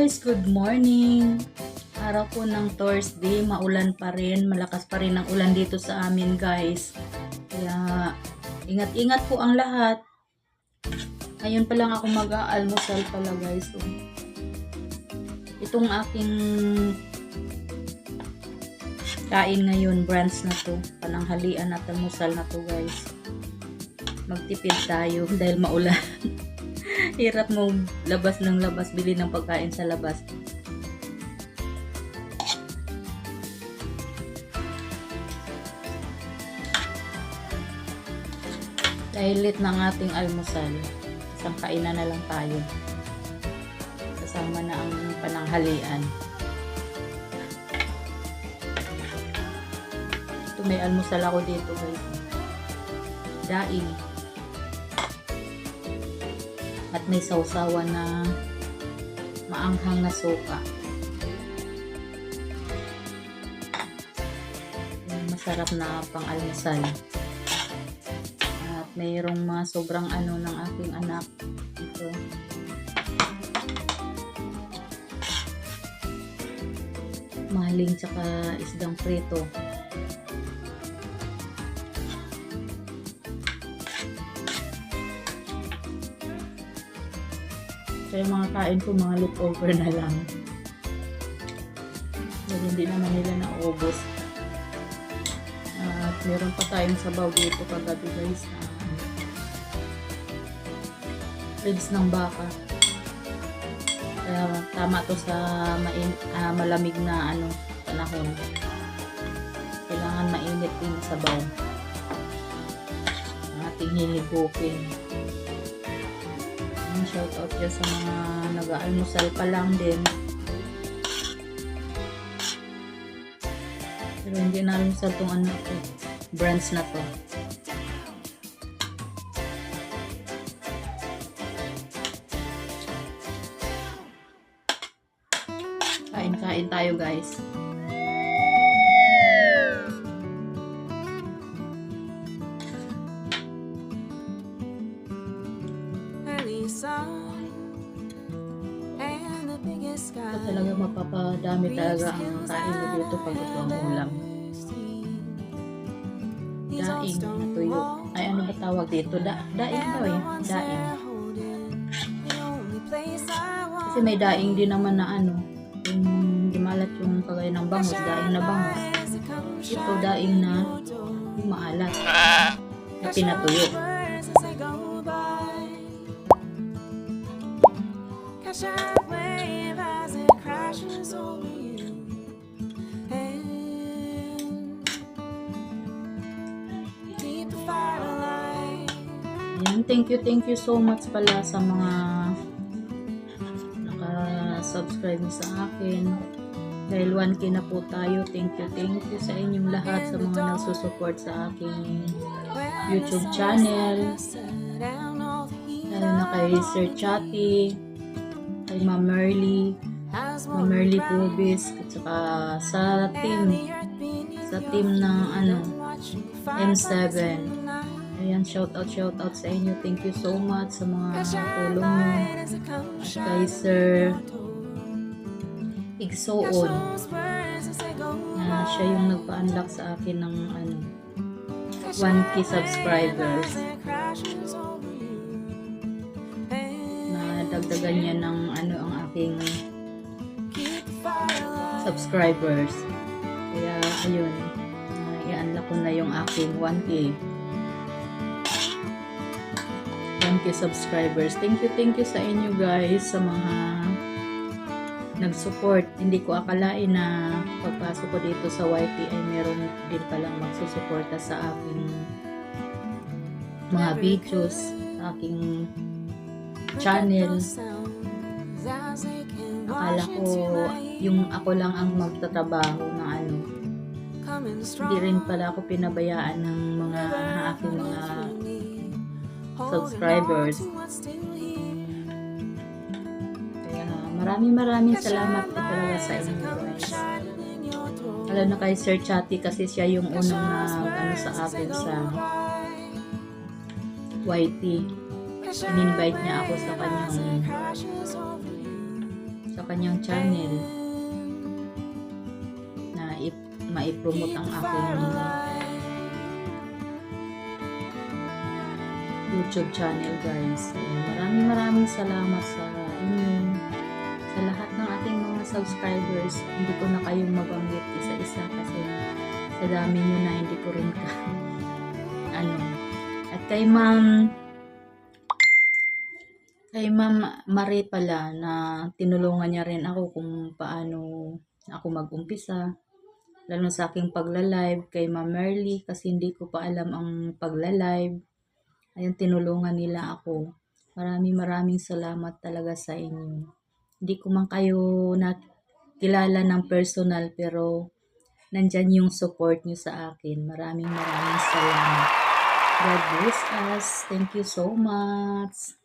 guys, good morning. Araw po ng Thursday, maulan pa rin, malakas pa rin ang ulan dito sa amin guys. Kaya ingat-ingat po ang lahat. Ngayon pa lang ako mag-aalmusal pala guys. So, itong aking kain ngayon, brunch na to, pananghalian at almusal na to guys. Magtipid tayo dahil maulan. Hirap mo labas ng labas, bili ng pagkain sa labas. Dahil late ng ating almusal, isang kainan na lang tayo. Kasama na ang pananghalian. Ito, may almusal ako dito guys. Daing. At may sausawan na maanghang na suka. Masarap na pang-almusal. At mayroong mga sobrang ano ng aking anak. Ito. Maling tsaka isdang prito. Kaya mga kain ko, mga leftover na lang. Dahil hindi naman nila naubos. At meron pa tayong sabaw dito kagabi guys. Ribs ng baka. Kaya tama to sa malamig na panahon. Kailangan mainit din sabaw. Ang ating hihigupin. Shout out dyan sa mga nag-aalmusal pa lang din. Pero hindi na almusal itong brunch na to. Kain-kain tayo guys. Ito talaga mapapadami talaga ang kain mo dito pag ito ang ulam. Daing na tuyo. Ay, ano ba tawag dito? Daing daw eh. Daing. Kasi may daing din naman na yung gimalat yung kagaya ng bangus. Daing na bangus. Ito daing na yung maalat. Na pinatuyo. Ayan, thank you so much pala sa mga naka-subscribe sa akin. Dahil 1K na po tayo. Thank you sa inyong lahat, sa mga nagsusupport sa aking YouTube channel. Lalo na kay Sir Chatty, kay Ma'am Merly Pubis, at saka sa team ng M7. Ayan, shout out sa inyo. Thank you so much sa mga tulong nyo. At kay Sir Igsoon, na siya yung nagpa-unlock sa akin ng 1K subscribers. Dagdagan niya ng ang aking subscribers. Kaya ayun, i-unlock ko na yung aking 1K subscribers. Thank you sa inyo guys, sa mga nag-support. Hindi ko akalain na pagpasok ko dito sa YT ay meron din palang magsusuporta sa aking mga videos, sa aking channel. Akala ko yung ako lang ang magtatrabaho ng hindi rin pala ako pinabayaan ng mga aking mga subscribers. Kaya maraming salamat po talaga sa inyo guys. Lalo na kay Sir Chatty, kasi siya yung unang sa akin sa YT. In-invite niya ako sa kanyang channel na maipromote ang aking YouTube channel, guys. Ayan, maraming salamat sa inyo, sa lahat ng ating mga subscribers. Hindi ko na kayong mabanggit isa-isa kasi sa dami nyo na hindi ko rin at kay Ma'am Marie pala, na tinulungan niya rin ako kung paano ako mag-umpisa, lalo sa aking pagla-live. Kay Ma'am Merly, kasi hindi ko pa alam ang pagla-live. Ayun, tinulungan nila ako. Maraming salamat talaga sa inyo. Hindi ko man kayo nakilala ng personal, pero nandyan yung support nyo sa akin. Maraming salamat. God bless us. Thank you so much.